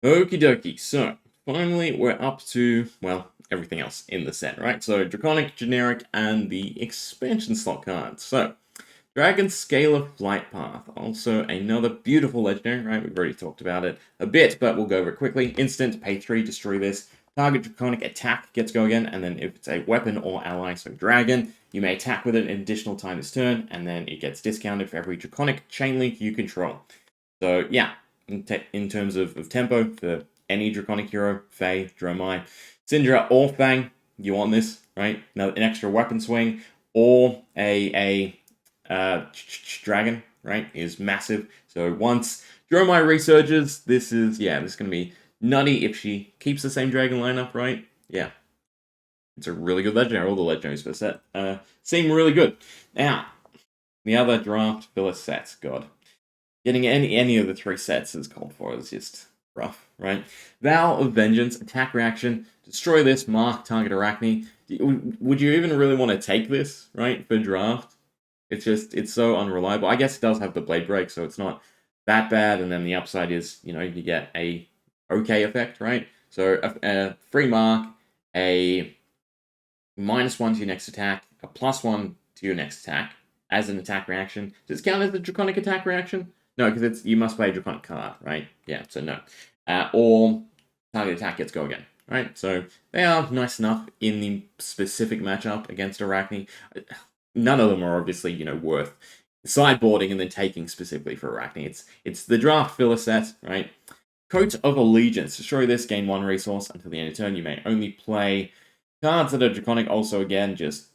Okie dokie. So, finally, we're up to, well, everything else in the set, right? So, Draconic, Generic, and the expansion slot cards. So, Dragon's Scalar Flight Path. Also, another beautiful legendary, right? We've already talked about it a bit, but we'll go over it quickly. Instant, pay 3, destroy this. Target Draconic attack gets go again, and then if it's a weapon or ally, so dragon, you may attack with it an additional time this turn, and then it gets discounted for every Draconic chain link you control. So, yeah, in terms of tempo for any Draconic hero, Fae, Dromai, Cindra, or Fang, you want this, right? Now, an extra weapon swing or a dragon, right, is massive. So once Dromai resurges, this is going to be nutty if she keeps the same dragon lineup, right? Yeah. It's a really good legendary. All the legendaries for the set seem really good. Now, the other draft filler sets, God. Getting any of the 3 sets is called for is just rough, right? Vow of Vengeance, attack reaction, destroy this, mark target Arakni. Would you even really want to take this, right, for draft? It's so unreliable. I guess it does have the blade break, so it's not that bad. And then the upside is, you get a okay effect, right? So a free mark, a -1 to your next attack, a +1 to your next attack as an attack reaction. Does it count as a Draconic attack reaction? No, because you must play a Draconic card, right? Yeah, so no. Or target attack gets go again, right? So they are nice enough in the specific matchup against Arakni. None of them are obviously, worth sideboarding and then taking specifically for Arakni. It's the draft filler set, right? Coat of Allegiance. Destroy this, gain 1 resource until the end of turn. You may only play cards that are Draconic. Also, again, just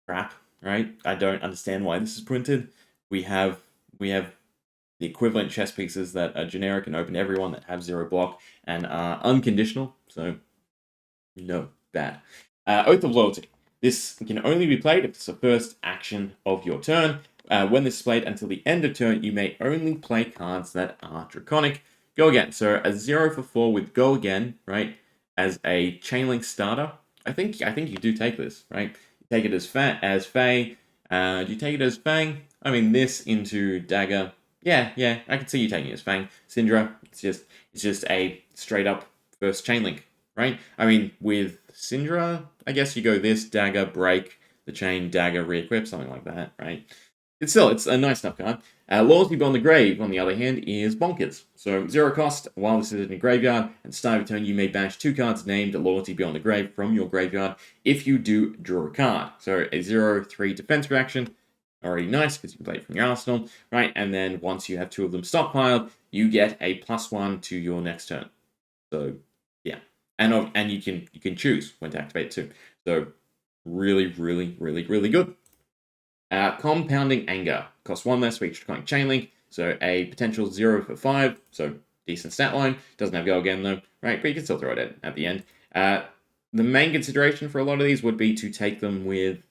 crap, right? I don't understand why this is printed. We have the equivalent chess pieces that are generic and open to everyone that have 0 block and are unconditional. So, no, bad. Oath of Loyalty. This can only be played if it's the first action of your turn. When this is played until the end of turn, you may only play cards that are Draconic. Go again. So a 0 for 4 with Go Again, right? As a Chainlink starter. I think you do take this, right? You take it as Fae. Do you take it as Fang? I mean, this into Dagger. Yeah, I can see you taking it as Fang. Cindra, it's just a straight up first Chainlink, right? I mean, with Cindra, I guess you go this, Dagger, break, the chain, Dagger, re-equip, something like that, right? It's a nice enough card. Loyalty Beyond the Grave, on the other hand, is bonkers. So, 0 cost, while this is in a graveyard, and start of turn, you may banish 2 cards named Loyalty Beyond the Grave from your graveyard if you do draw a card. So, a 0/3 defense reaction, already nice because you can play it from your arsenal, right? And then once you have 2 of them stockpiled, you get a +1 to your next turn. So, yeah. And you can choose when to activate too. So, really, really, really, really good. Compounding Anger. Costs 1 less for each Draconic Chainlink. So a potential 0 for 5. So decent stat line. Doesn't have go again though. Right, but you can still throw it in at the end. The main consideration for a lot of these would be to take them with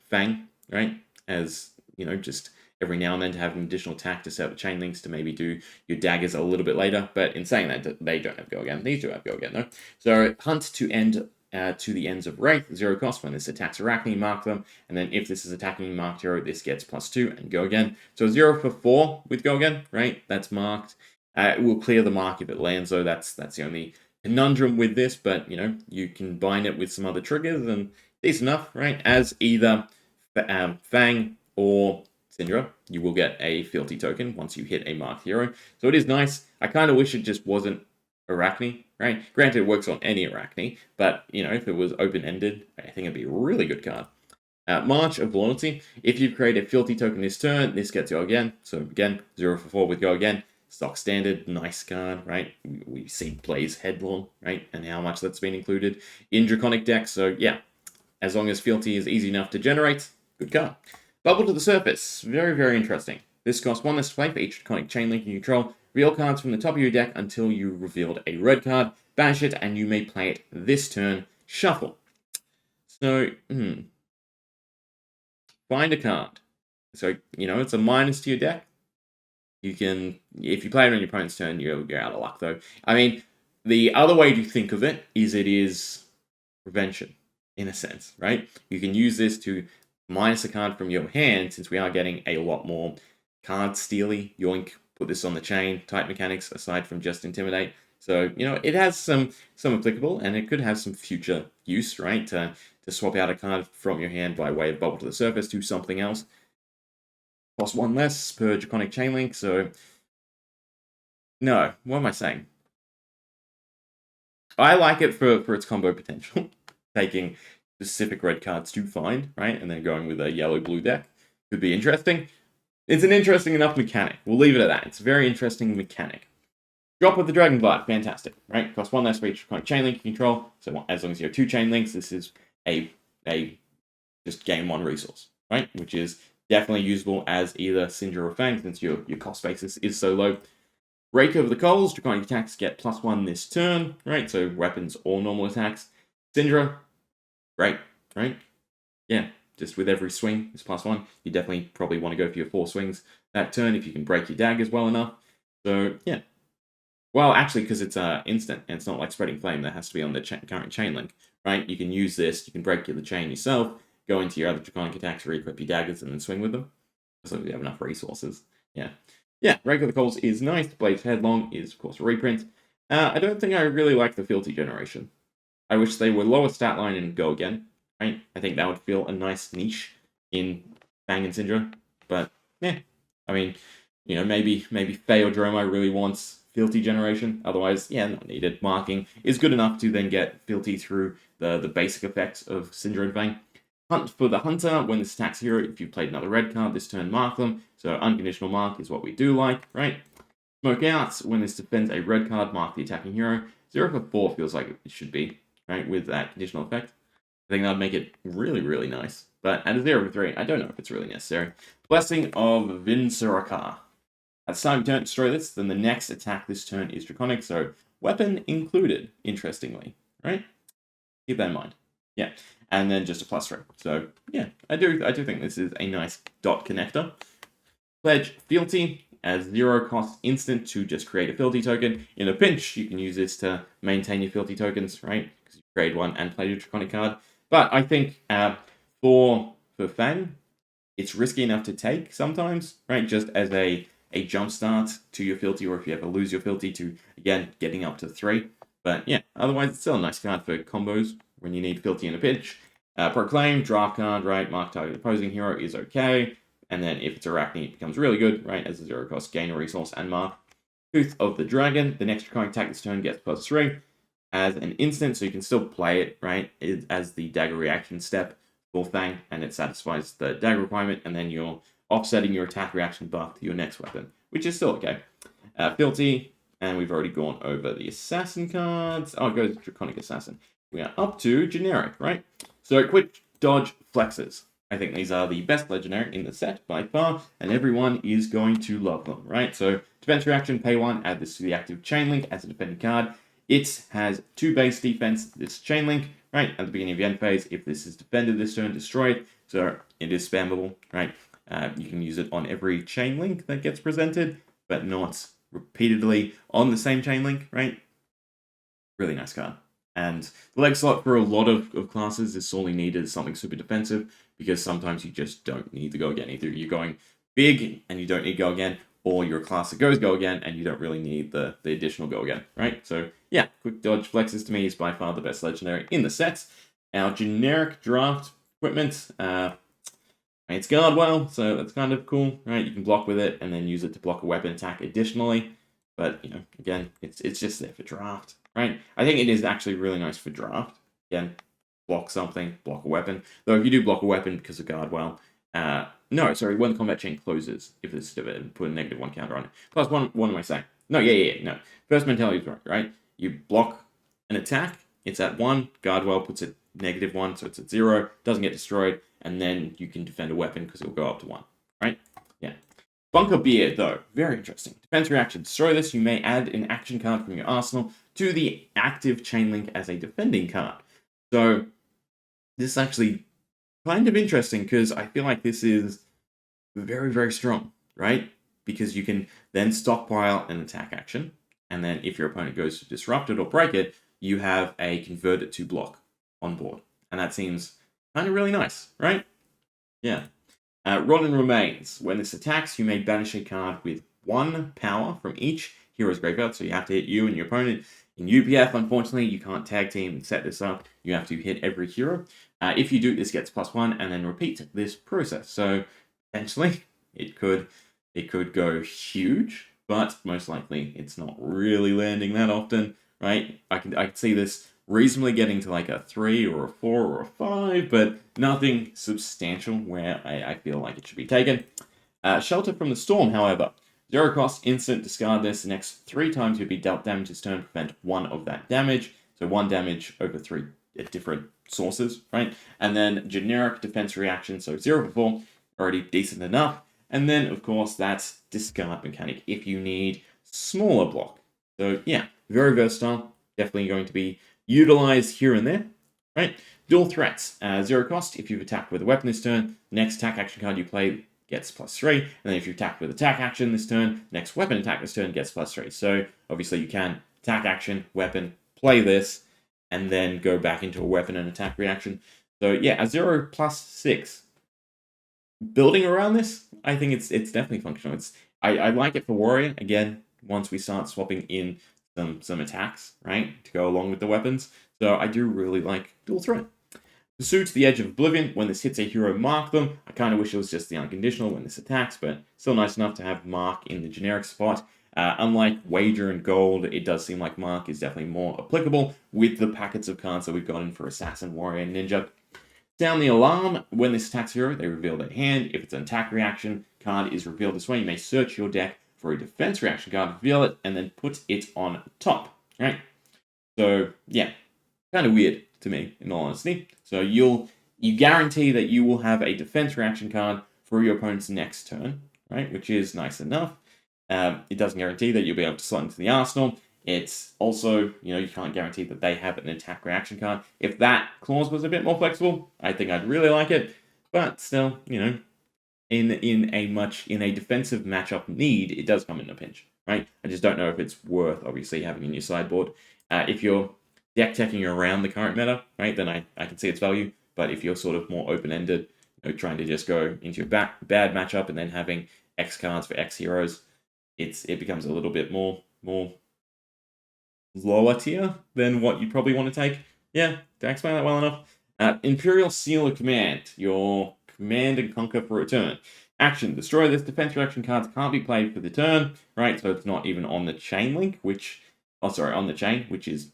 Fang, right? As, just every now and then to have an additional attack to set up the Chainlinks to maybe do your daggers a little bit later. But in saying that, they don't have go again. These do have go again though. So Hunt to end to the ends of Rathe, 0 cost. When this attacks Arakni, mark them, and then if this is attacking marked hero, this gets +2 and go again. So 0 for 4 with go again, right? That's marked. It will clear the mark if it lands, though. That's the only conundrum with this, but you can bind it with some other triggers, and decent enough, right? As either Fang or Cindra, you will get a fealty token once you hit a marked hero. So it is nice. I kind of wish it just wasn't Arakni, right? Granted, it works on any Arakni, but, if it was open-ended, I think it'd be a really good card. March of Loyalty. If you create a fealty token this turn, this gets go again. So again, 0 for 4 with go again. Stock standard, nice card, right? We see plays Headlong, right? And how much that's been included in Draconic decks. So yeah, as long as fealty is easy enough to generate, good card. Bubble to the Surface. Very, very interesting. This costs 1 less to play for each Draconic Chainlink you control. Reveal cards from the top of your deck until you revealed a red card. Banish it, and you may play it this turn. Shuffle. So, find a card. So, it's a minus to your deck. You can, if you play it on your opponent's turn, you're out of luck, though. I mean, the other way to think of it is prevention, in a sense, right? You can use this to minus a card from your hand, since we are getting a lot more card stealy, yoink, put this on the chain type mechanics aside from just intimidate. So, it has some applicable, and it could have some future use, right? To swap out a card from your hand by way of bubble to the surface to something else. Cost 1 less per Draconic Chainlink, so... No, what am I saying? I like it for its combo potential. Taking specific red cards to find, right? And then going with a yellow-blue deck. Could be interesting. It's an interesting enough mechanic. We'll leave it at that. It's a very interesting mechanic. Drop with the Dragon Blood, fantastic, right? Cost 1 less for each Draconic Chainlink you control. So as long as you have 2 Chainlinks, this is a just game 1 resource, right? Which is definitely usable as either Cindra or Fang, since your cost basis is so low. Rake over the Coals, Draconic attacks get +1 this turn, right? So weapons or normal attacks. Cindra, great, right? Yeah, just with every swing, it's +1. You definitely probably want to go for your 4 swings that turn if you can break your daggers well enough. So, yeah. Well, actually, because it's instant, and it's not like Spreading Flame that has to be on the current chain link, right? You can use this, you can break the chain yourself, go into your other Draconic attacks, re-equip your daggers, and then swing with them. So you have enough resources. Yeah. Yeah, Regular Calls is nice. Blade's Headlong is, of course, a reprint. I don't think I really like the Fealty generation. I wish they were lower stat line and go again, right? I think that would feel a nice niche in Fang and Cindra. But, yeah. I mean, maybe Faye or Droma really wants Fealty generation. Otherwise, yeah, not needed. Marking is good enough to then get Fealty through the basic effects of Cindra and Fang. Hunt for the Hunter. When this attacks hero, if you played another red card this turn, mark them. So unconditional mark is what we do like, right? Smoke Out. When this defends a red card, mark the attacking hero. 0 for 4 feels like it should be, right? With that conditional effect. I think that would make it really, really nice. But at a 0 for 3, I don't know if it's really necessary. Blessing of Vinsaraka. At the start of your turn, destroy this. Then the next attack this turn is Draconic. So weapon included, interestingly, right? Keep that in mind. Yeah, and then just a +3. So yeah, I do think this is a nice dot connector. Pledge Fealty as 0 cost instant to just create a Fealty token. In a pinch, you can use this to maintain your Fealty tokens, right? Because you trade one and play your Draconic card. But I think for Fang, it's risky enough to take sometimes, right? Just as a jump start to your Fealty, or if you ever lose your Fealty to, again, getting up to 3. But yeah, otherwise it's still a nice card for combos when you need Fealty in a pinch. Proclaim, draft card, right? Mark target opposing hero is okay. And then if it's Arakni, it becomes really good, right? As a 0 cost, gain a resource and mark. Tooth of the Dragon. The next Draconic attack this turn gets +3 as an instant, so you can still play it, right? As the dagger reaction step for Fang, and it satisfies the dagger requirement, and then you're offsetting your attack reaction buff to your next weapon, which is still okay. Fealty, and we've already gone over the Assassin cards. Oh, it goes to Draconic Assassin. We are up to generic, right? So quick dodge flexes. I think these are the best legendary in the set by far, and everyone is going to love them, right? So defense reaction, pay 1, add this to the active chain link as a defending card. It has 2 base defense, this chain link, right? At the beginning of the end phase, if this is defended this turn, destroy it. So it is spammable, right? You can use it on every chain link that gets presented, but not repeatedly on the same chain link, right? Really nice card. And the leg slot for a lot of classes is sorely needed as something super defensive, because sometimes you just don't need to go again. Either you're going big and you don't need go again, or you're a class that goes go again and you don't really need the additional go again, right? So yeah, quick dodge flexes to me is by far the best legendary in the set. Our generic draft equipment, it's guard well, so that's kind of cool, right? You can block with it and then use it to block a weapon attack additionally. But, again, it's just there for draft, right? I think it is actually really nice for draft. Again, block something, block a weapon. Though if you do block a weapon because of guard well, no, sorry, when the combat chain closes, if it's divided, put a -1 counter on it. Plus, what am I saying? No, no. First mentality is right? You block an attack, it's at 1, guard well puts it -1, so it's at 0, doesn't get destroyed, and then you can defend a weapon because it'll go up to 1, right? Yeah. Bunker Beard, though, very interesting. Defense reaction, destroy this. You may add an action card from your arsenal to the active chain link as a defending card. So, this is actually kind of interesting because I feel like this is very, very strong, right? Because you can then stockpile an attack action, and then if your opponent goes to disrupt it or break it, you have a convert it to block on board. And that seems kind of really nice, right? Yeah. Rotten Remains. When this attacks, you may banish a card with 1 power from each hero's graveyard, so you have to hit you and your opponent. In UPF, unfortunately, you can't tag team and set this up. You have to hit every hero. If you do, this gets +1 and then repeat this process. So potentially it could go huge, but most likely it's not really landing that often, right? I can see this reasonably getting to like a 3 or a 4 or a 5, but nothing substantial where I feel like it should be taken. Shelter from the Storm, however. 0 cost, instant, discard this. The next 3 times you'll be dealt damage this turn, prevent 1 of that damage. So 1 damage over 3 different sources, right? And then generic defense reaction, so 0 for 4, already decent enough. And then, of course, that's discard mechanic if you need smaller block. So yeah, very versatile. Definitely going to be utilized here and there, right? Dual threats, 0 cost. If you've attacked with a weapon this turn, next attack action card you play gets +3, and then if you attack with attack action this turn, next weapon attack this turn gets +3. So obviously you can attack action, weapon, play this, and then go back into a weapon and attack reaction. So yeah, a 0 +6. Building around this, I think it's definitely functional. I like it for warrior. Again, once we start swapping in some attacks, right, to go along with the weapons. So I do really like dual threat. Pursue to the Edge of Oblivion. When this hits a hero, mark them. I kind of wish it was just the unconditional when this attacks, but still nice enough to have mark in the generic spot. Unlike Wager and Gold, it does seem like mark is definitely more applicable with the packets of cards that we've gotten for Assassin, Warrior, and Ninja. Sound the Alarm. When this attacks hero, they reveal their hand. If it's an attack reaction card is revealed this way, you may search your deck for a defense reaction card, reveal it, and then put it on top. Right? So yeah, kind of weird to me, in all honesty. So you guarantee that you will have a defense reaction card for your opponent's next turn, right? Which is nice enough. It doesn't guarantee that you'll be able to slot into the arsenal. It's also, you can't guarantee that they have an attack reaction card. If that clause was a bit more flexible, I think I'd really like it. But still, in a defensive matchup need, it does come in a pinch, right? I just don't know if it's worth obviously having in your sideboard. If you're deck teching around the current meta, right, then I can see its value. But if you're sort of more open-ended, trying to just go into a bad matchup and then having X cards for X heroes, it becomes a little bit more lower tier than what you probably want to take. Yeah, did I explain that well enough? Imperial Seal of Command. Your command and conquer for a turn. Action. Destroy this. Defense reaction cards can't be played for the turn, right? So it's not even on the chain link, on the chain, which is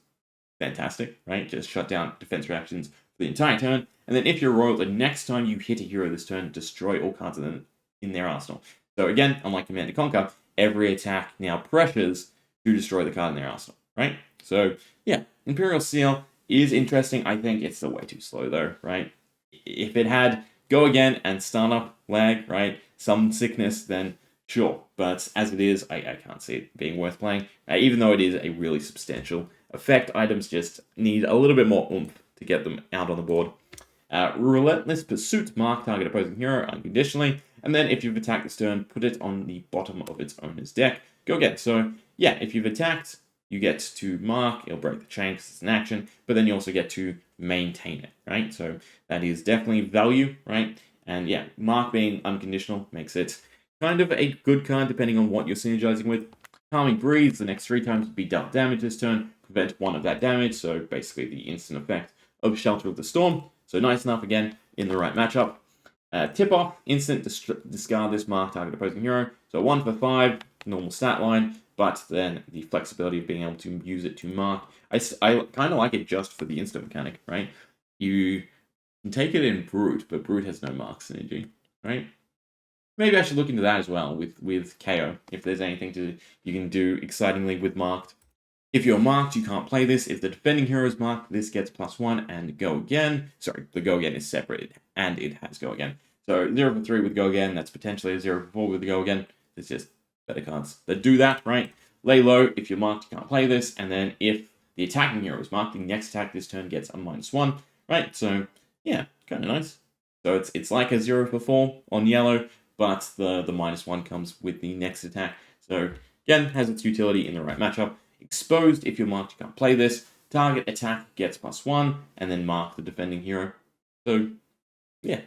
fantastic, right? Just shut down defense reactions for the entire turn. And then if you're royal, the next time you hit a hero this turn, destroy all cards in their arsenal. So again, unlike Command and Conquer, every attack now pressures to destroy the card in their arsenal, right? So yeah, Imperial Seal is interesting. I think it's still way too slow though, right? If it had go again and startup lag, right? Some sickness, then sure. But as it is, I can't see it being worth playing, even though it is a really substantial effect. Items just need a little bit more oomph to get them out on the board. Relentless Pursuit. Mark target opposing hero unconditionally. And then if you've attacked this turn, put it on the bottom of its owner's deck. Go again. So yeah, if you've attacked, you get to mark. It'll break the chain because it's an action. But then you also get to maintain it, right? So that is definitely value, right? And yeah, mark being unconditional makes it kind of a good card depending on what you're synergizing with. Calming Breeze. The next 3 times will be dealt damage this turn. Prevent 1 of that damage. So basically the instant effect of Shelter of the Storm. So nice enough again in the right matchup. Tip off, instant discard this mark target opposing hero. So 1 for 5, normal stat line, but then the flexibility of being able to use it to mark. I kind of like it just for the instant mechanic, right? You can take it in Brute, but Brute has no mark synergy, right? Maybe I should look into that as well with KO, if there's anything you can do excitingly with marked. If you're marked, you can't play this. If the defending hero is marked, this gets +1 and go again. Sorry, the go again is separate, and it has go again. So 0 for 3 with go again, that's potentially a 0 for 4 with the go again. It's just better cards that do that, right? Lay low, if you're marked, you can't play this. And then if the attacking hero is marked, the next attack this turn gets a -1, right? So yeah, kind of nice. So it's like a 0 for 4 on yellow, but the -1 comes with the next attack. So again, has its utility in the right matchup. Exposed, if you're marked, you can't play this. Target attack gets +1, and then mark the defending hero. So, yeah.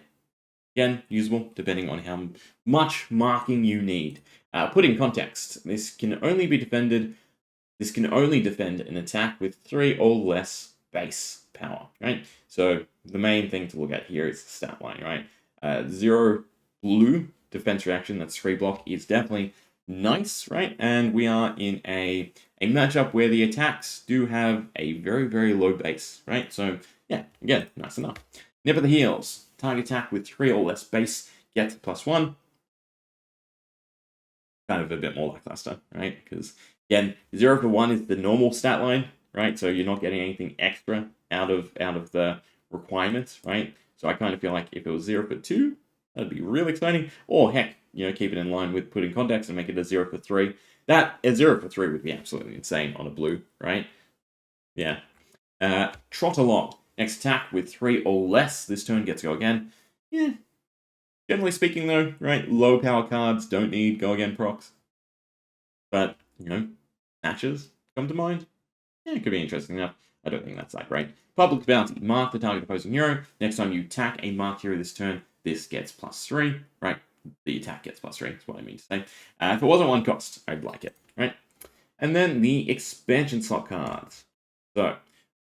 Again, usable depending on how much marking you need. Put in context, this can only defend an attack with 3 or less base power, right? So the main thing to look at here is the stat line, right? 0 blue defense reaction, that's 3 block, is definitely nice, right? And we are in a matchup where the attacks do have a very, very low base, right? So yeah, again, nice enough. Nip of the heels. Target attack with 3 or less base gets +1. Kind of a bit more lackluster, right? Because again, 0 for 1 is the normal stat line, right? So you're not getting anything extra out of the requirements, right? So I kind of feel like if it was 0 for 2, that'd be really exciting. Or heck, keep it in line with putting context and make it a 0 for 3. That a 0 for 3 would be absolutely insane on a blue, right? Yeah. Trot along. Next attack with 3 or less this turn gets go again. Yeah. Generally speaking, though, right? Low power cards don't need go again procs. But, matches come to mind. Yeah, it could be interesting enough. I don't think that's that great. Public Bounty. Mark the target opposing hero. Next time you attack a marked hero this turn, this gets +3, right? The attack gets +3, is what I mean to say. If it wasn't 1 cost, I'd like it, right? And then the expansion slot cards. So,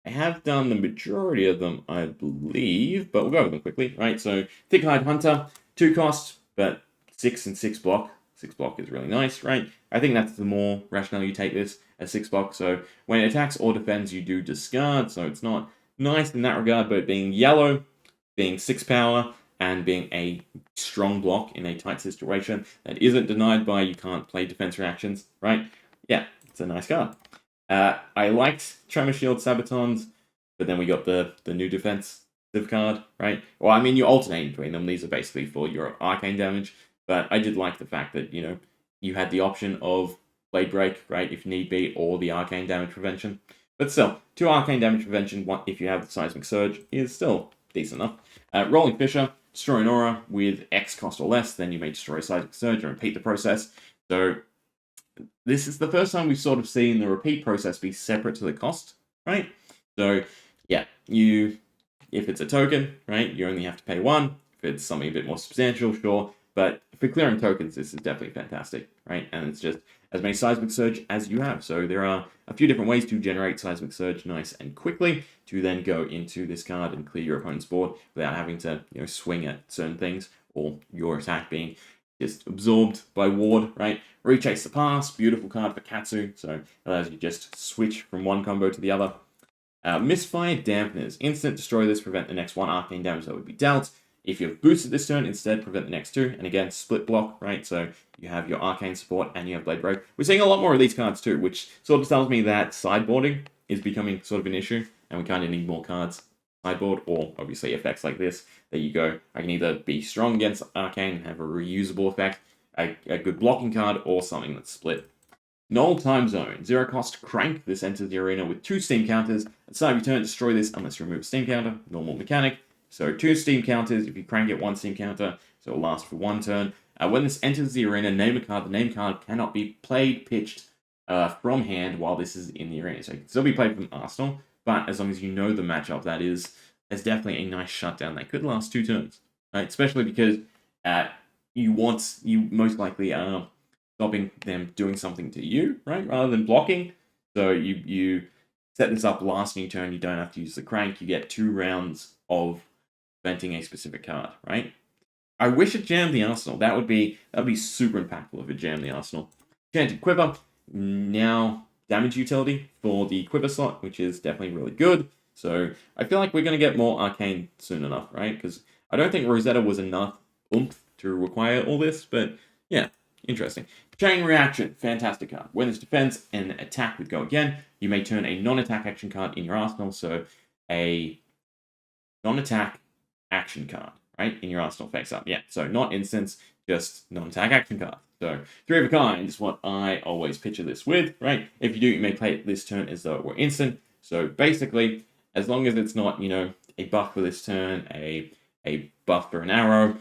I have done the majority of them, I believe, but we'll go over them quickly, right? So, Thick-Hide Hunter, 2 cost, but 6 and 6 block. 6 block is really nice, right? I think that's the more rationale you take this as 6 block. So, when it attacks or defends, you do discard, so it's not nice in that regard, but being yellow, being 6 power, and being a strong block in a tight situation that isn't denied by you can't play defense reactions, right? Yeah, it's a nice card. I liked Tremor Shield Sabatons, but then we got the new defensive card, right? Well, I mean, you alternate between them. These are basically for your arcane damage, but I did like the fact that, you had the option of Blade Break, right, if need be, or the arcane damage prevention. But still, 2 arcane damage prevention, one if you have the Seismic Surge, is still decent enough. Rolling Fissure, destroy an aura with X cost or less, then you may destroy a Seismic Surge and repeat the process. So this is the first time we've sort of seen the repeat process be separate to the cost, right? So yeah, if it's a token, right, you only have to pay 1. If it's something a bit more substantial, sure. But for clearing tokens, this is definitely fantastic, right? And it's just as many Seismic Surge as you have. So there are a few different ways to generate Seismic Surge nice and quickly to then go into this card and clear your opponent's board without having to, swing at certain things or your attack being just absorbed by ward, right? Rechase the Pass, beautiful card for Katsu, so it allows you to just switch from one combo to the other. Misfire Dampeners. Instant destroy this, prevent the next 1 arcane damage that would be dealt. If you've boosted this turn, instead prevent the next 2. And again, split block, right? So you have your arcane support and you have Blade Break. We're seeing a lot more of these cards too, which sort of tells me that sideboarding is becoming sort of an issue, and we kind of need more cards sideboard, or obviously effects like this. There you go. I can either be strong against arcane and have a reusable effect, a good blocking card, or something that's split. Null Time Zone. 0 cost crank. This enters the arena with 2 steam counters. At the start of your turn, destroy this unless you remove a steam counter. Normal mechanic. So 2 steam counters. If you crank it, 1 steam counter. So it'll last for 1 turn. When this enters the arena, name a card. The name card cannot be played, pitched from hand while this is in the arena. So it can still be played from Arsenal, but as long as you know the matchup, there's definitely a nice shutdown that could last 2 turns. Right? Especially because you most likely are stopping them doing something to you, right? Rather than blocking. So you set this up last new turn, you don't have to use the crank, you get 2 rounds of preventing a specific card, right? I wish it jammed the Arsenal. That would be super impactful if it jammed the Arsenal. Enchanted Quiver, now damage utility for the Quiver slot, which is definitely really good. So I feel like we're going to get more Arcane soon enough, right? Because I don't think Rosetta was enough oomph to require all this, but yeah, interesting. Chain Reaction, fantastic card. When this defense and attack would go again, you may turn a non-attack action card in your arsenal, so a non-attack action card, right, in your arsenal face up. Yeah, so not instance, just non-attack action card. So 3 of a kind is what I always picture this with, right? If you do, you may play it this turn as though it were instant. So basically, as long as it's not, a buff for this turn, a buff for an arrow,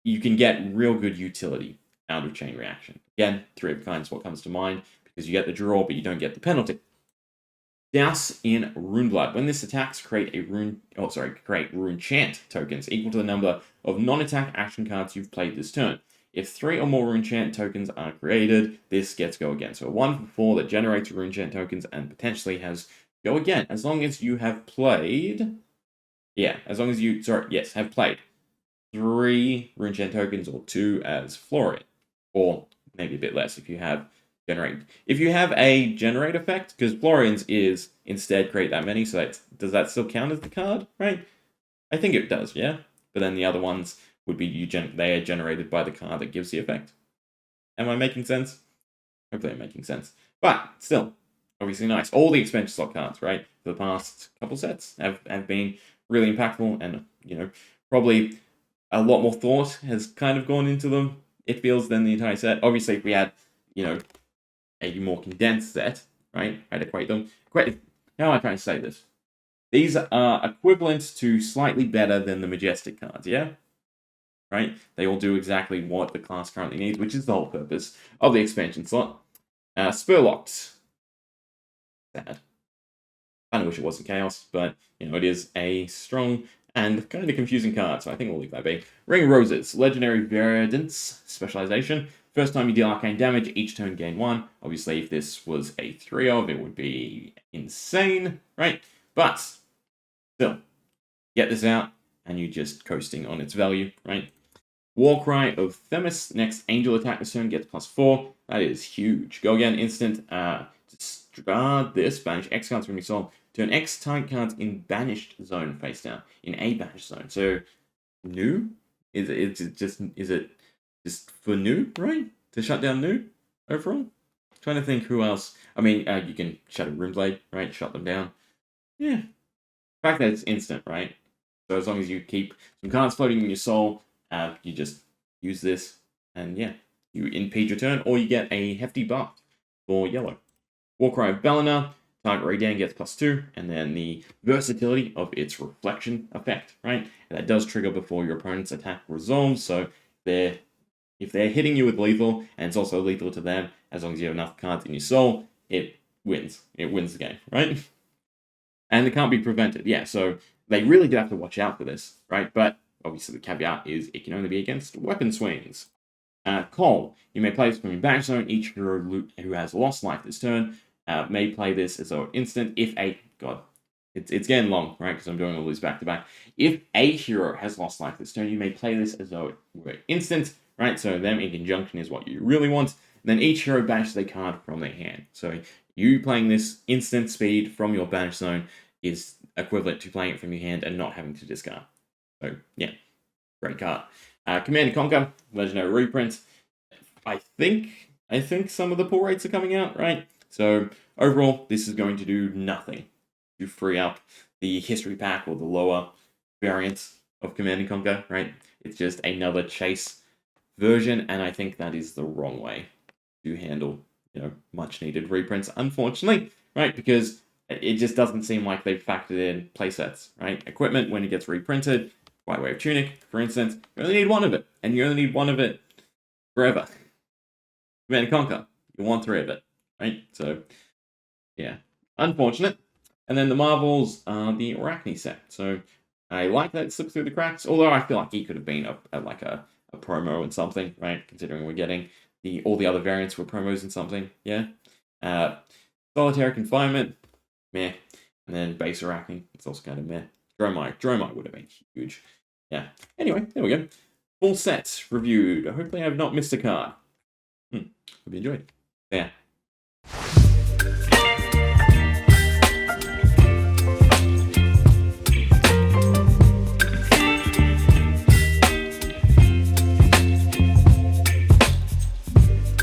you can get real good utility out of Chain Reaction. Again, 3 of a kind is what comes to mind, because you get the draw, but you don't get the penalty. Douse in Rune Blood. When this attacks, create rune chant tokens equal to the number of non-attack action cards you've played this turn. If 3 or more rune chant tokens are created, this gets go again. So 1 for 4 that generates rune chant tokens and potentially has go again, as long as you have played. Yeah, as long as you have played 3 rune chant tokens or 2 as Florian, or maybe a bit less if you have generate. If you have a generate effect, because Florian's is instead create that many, so does that still count as the card, right? I think it does, yeah. But then the other ones would be they are generated by the card that gives the effect. Am I making sense? Hopefully I'm making sense. But still, obviously nice. All the expansion slot cards, right, for the past couple sets have been really impactful, and probably a lot more thought has kind of gone into them, it feels, than the entire set. Obviously, if we had, a more condensed set, right? I'd equate them. How am I trying to say this? These are equivalent to slightly better than the Majestic cards, yeah? Right? They all do exactly what the class currently needs, which is the whole purpose of the expansion slot. Spurlocked. Sad. I kind of wish it wasn't Chaos, but, it is a strong and kind of confusing card, so I think we'll leave that be. Ring Roses. Legendary Variance Specialization. First time you deal arcane damage, each turn gain 1. Obviously, if this was a 3 of, it would be insane, right? But, still, get this out, and you're just coasting on its value, right? Warcry of Themis. Next angel attack this turn gets +4. That is huge. Go again, instant. Discard this, banish X cards from your soul. Turn X target cards in banished zone face down. In a banished zone. So, new? Is it just for new, right? To shut down new overall? Trying to think who else. I mean, you can shut a Runeblade, right? Shut them down. Yeah. The fact that it's instant, right? So as long as you keep some cards floating in your soul, you just use this, and yeah, you impede your turn, or you get a hefty buff for yellow. Warcry of Belina. Target Radiant gets +2, and then the versatility of its reflection effect, right? And that does trigger before your opponent's attack resolves, so if they're hitting you with lethal, and it's also lethal to them, as long as you have enough cards in your soul, it wins. It wins the game, right? And it can't be prevented, yeah, so they really do have to watch out for this, right? But obviously the caveat is it can only be against weapon swings. Call. You may play this from your back zone. Each hero who has lost life this turn may play this as though instant if a... God, it's getting long, right? Because I'm doing all these back-to-back. If a hero has lost life this turn, you may play this as though it were instant, right? So them in conjunction is what you really want. And then each hero banishes a card from their hand. So you playing this instant speed from your banish zone is equivalent to playing it from your hand and not having to discard. So, yeah, great card. Command and Conquer, Legendary Reprint. I think some of the pull rates are coming out, right? So, overall, this is going to do nothing to free up the history pack or the lower variants of Command and Conquer, right? It's just another chase version, and I think that is the wrong way to handle, much needed reprints, unfortunately, right? Because it just doesn't seem like they've factored in playsets, right? Equipment, when it gets reprinted, by way of Tunic, for instance, you only need one of it, and you only need one of it forever. Command and Conquer, you want 3 of it, right? So, yeah, unfortunate. And then the Marvels are the Arakni set. So I like that it slipped through the cracks, although I feel like he could have been a promo and something, right? Considering we're getting all the other variants were promos and something, yeah. Solitary Confinement, meh. And then Base Arakni, it's also kind of meh. Dromite would have been huge. Yeah. Anyway, there we go. Full set reviewed. Hopefully I have not missed a card. Hope you enjoyed. Yeah.